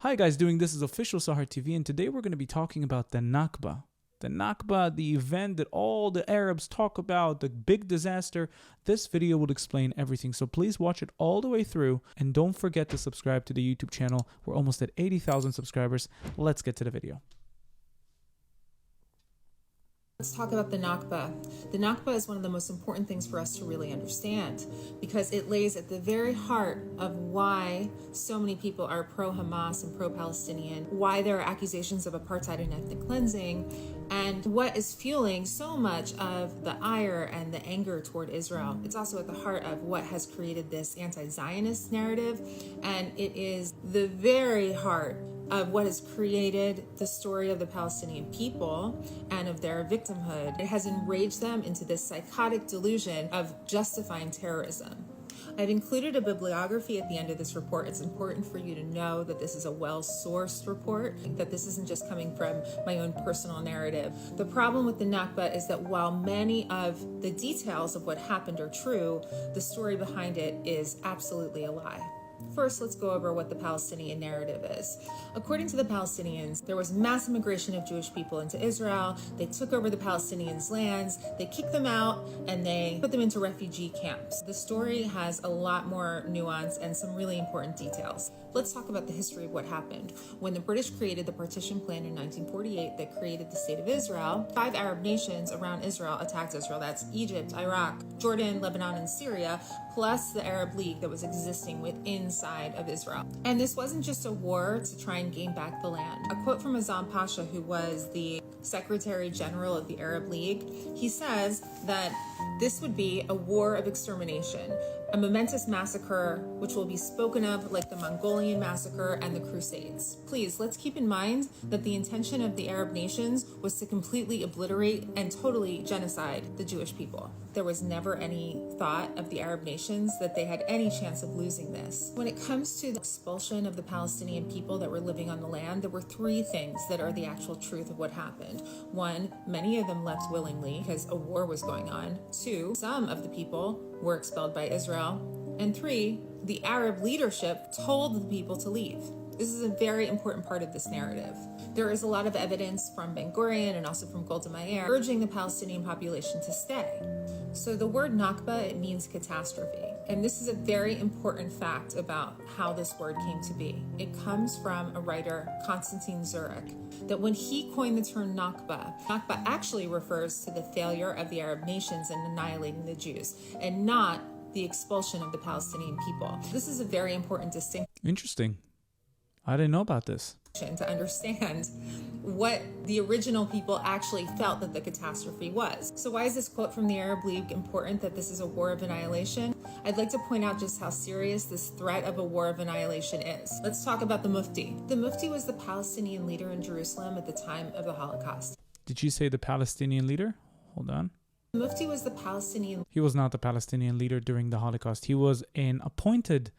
Hi guys, this is official Sahar TV, and today we're going to be talking about the Nakba. The Nakba, the event that all the Arabs talk about, the big disaster. This video will explain everything, so please watch it all the way through, and don't forget to subscribe to the YouTube channel. We're almost at 80,000 subscribers. Let's get to the video. Let's talk about the Nakba. The Nakba is one of the most important things for us to really understand because it lays at the very heart of why so many people are pro-Hamas and pro-Palestinian, why there are accusations of apartheid and ethnic cleansing, and what is fueling so much of the ire and the anger toward Israel. It's also at the heart of what has created this anti-Zionist narrative, and it is the very heart of what has created the story of the Palestinian people and of their victimhood. It has enraged them into this psychotic delusion of justifying terrorism. I've included a bibliography at the end of this report. It's important for you to know that this is a well-sourced report, that this isn't just coming from my own personal narrative. The problem with the Nakba is that while many of the details of what happened are true, the story behind it is absolutely a lie. First, let's go over what the Palestinian narrative is. According to the Palestinians, there was mass immigration of Jewish people into Israel. They took over the Palestinians' lands, they kicked them out, and they put them into refugee camps. The story has a lot more nuance and some really important details. Let's talk about the history of what happened. When the British created the partition plan in 1948 that created the State of Israel, 5 Arab nations around Israel attacked Israel. That's Egypt, Iraq, Jordan, Lebanon, and Syria, plus the Arab League that was existing inside of Israel. And this wasn't just a war to try and gain back the land. A quote from Azam Pasha, who was the Secretary General of the Arab League, he says that this would be a war of extermination, a momentous massacre which will be spoken of like the Mongolian massacre and the Crusades. Please, let's keep in mind that the intention of the Arab nations was to completely obliterate and totally genocide the Jewish people. There was never any thought of the Arab nations that they had any chance of losing this. When it comes to the expulsion of the Palestinian people that were living on the land, there were 3 things that are the actual truth of what happened. 1, many of them left willingly because a war was going on. 2, some of the people were expelled by Israel. And 3, the Arab leadership told the people to leave. This is a very important part of this narrative. There is a lot of evidence from Ben Gurion and also from Golda Meir urging the Palestinian population to stay. So the word Nakba, it means catastrophe. And this is a very important fact about how this word came to be. It comes from a writer, Constantine Zurich, that when he coined the term Nakba, Nakba actually refers to the failure of the Arab nations in annihilating the Jews, and not the expulsion of the Palestinian people. This is a very important distinction. Interesting. I didn't know about this. To understand what the original people actually felt that the catastrophe was. So why is this quote from the Arab League important, that this is a war of annihilation? I'd like to point out just how serious this threat of a war of annihilation is. Let's talk about the Mufti. The Mufti was the Palestinian leader in Jerusalem at the time of the Holocaust. Did you say the Palestinian leader? Hold on. The Mufti was the Palestinian. He was not the Palestinian leader during the Holocaust. He was an appointed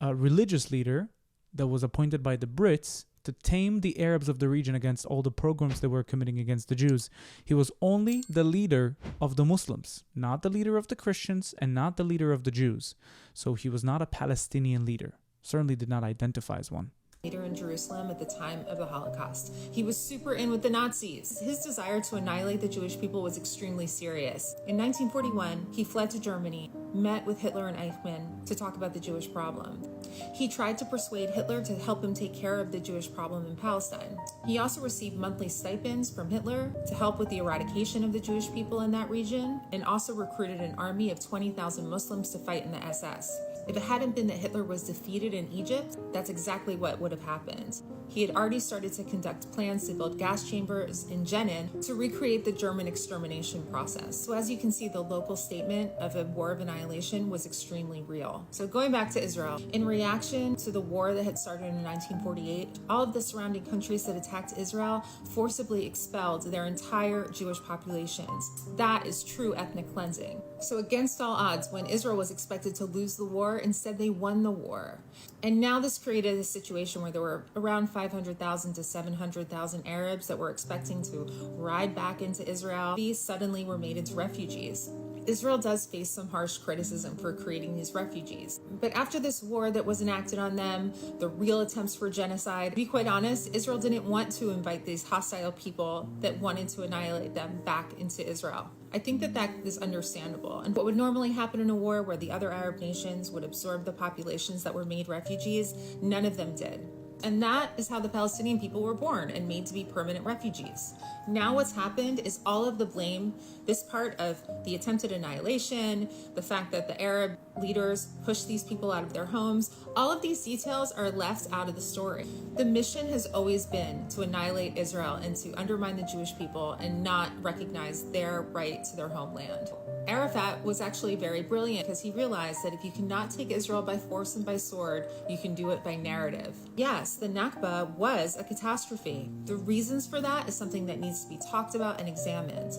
religious leader that was appointed by the Brits to tame the Arabs of the region against all the pogroms they were committing against the Jews. He was only the leader of the Muslims, not the leader of the Christians and not the leader of the Jews. So he was not a Palestinian leader. Certainly did not identify as one. Leader in Jerusalem at the time of the Holocaust. He was super in with the Nazis. His desire to annihilate the Jewish people was extremely serious. In 1941, he fled to Germany, met with Hitler and Eichmann to talk about the Jewish problem. He tried to persuade Hitler to help him take care of the Jewish problem in Palestine. He also received monthly stipends from Hitler to help with the eradication of the Jewish people in that region, and also recruited an army of 20,000 Muslims to fight in the SS. If it hadn't been that Hitler was defeated in Egypt, that's exactly what would have happened. He had already started to conduct plans to build gas chambers in Jenin to recreate the German extermination process. So as you can see, the local statement of a war of annihilation was extremely real. So going back to Israel, in reaction to the war that had started in 1948, all of the surrounding countries that attacked Israel forcibly expelled their entire Jewish populations. That is true ethnic cleansing. So against all odds, when Israel was expected to lose the war, instead they won the war. And now this created a situation where there were around 500,000 to 700,000 Arabs that were expecting to ride back into Israel. These suddenly were made into refugees. Israel does face some harsh criticism for creating these refugees. But after this war that was enacted on them, the real attempts for genocide, to be quite honest, Israel didn't want to invite these hostile people that wanted to annihilate them back into Israel. I think that is understandable. And what would normally happen in a war where the other Arab nations would absorb the populations that were made refugees, none of them did. And that is how the Palestinian people were born and made to be permanent refugees. Now what's happened is all of the blame, this part of the attempted annihilation, the fact that the Arab leaders pushed these people out of their homes, all of these details are left out of the story. The mission has always been to annihilate Israel and to undermine the Jewish people and not recognize their right to their homeland. Arafat was actually very brilliant because he realized that if you cannot take Israel by force and by sword, you can do it by narrative. Yes, the Nakba was a catastrophe. The reasons for that is something that needs to be talked about and examined.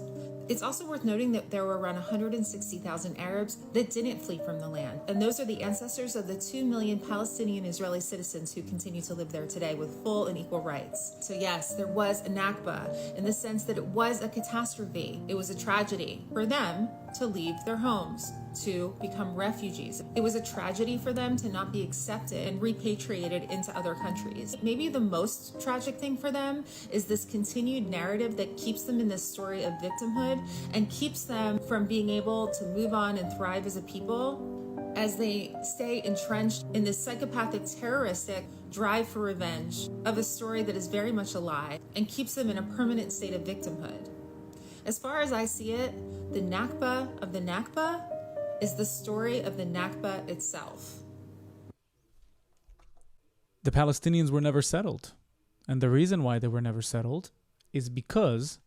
It's also worth noting that there were around 160,000 Arabs that didn't flee from the land. And those are the ancestors of the 2 million Palestinian Israeli citizens who continue to live there today with full and equal rights. So yes, there was a Nakba in the sense that it was a catastrophe. It was a tragedy for them to leave their homes, to become refugees. It was a tragedy for them to not be accepted and repatriated into other countries. Maybe the most tragic thing for them is this continued narrative that keeps them in this story of victimhood and keeps them from being able to move on and thrive as a people as they stay entrenched in this psychopathic, terroristic drive for revenge of a story that is very much a lie and keeps them in a permanent state of victimhood. As far as I see it, the Nakba of the Nakba is the story of the Nakba itself. The Palestinians were never settled. And the reason why they were never settled is because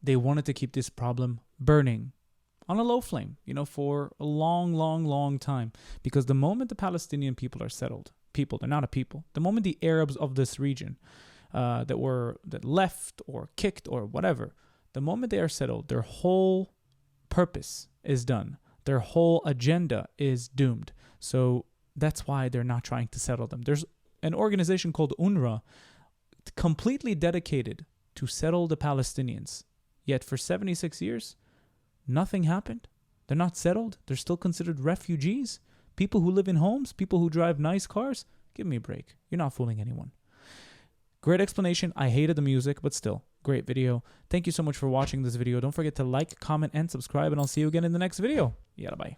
they wanted to keep this problem burning on a low flame, for a long, long, long time. Because the moment the Palestinian people are settled, they're not a people. The moment the Arabs of this region that left or kicked or whatever, the moment they are settled, their whole purpose is done. Their whole agenda is doomed. So that's why they're not trying to settle them. There's an organization called UNRWA completely dedicated to settle the Palestinians. Yet for 76 years, nothing happened. They're not settled. They're still considered refugees. People who live in homes, people who drive nice cars. Give me a break. You're not fooling anyone. Great explanation. I hated the music, but still, great video. Thank you so much for watching this video. Don't forget to like, comment, and subscribe, and I'll see you again in the next video. Yalla, bye.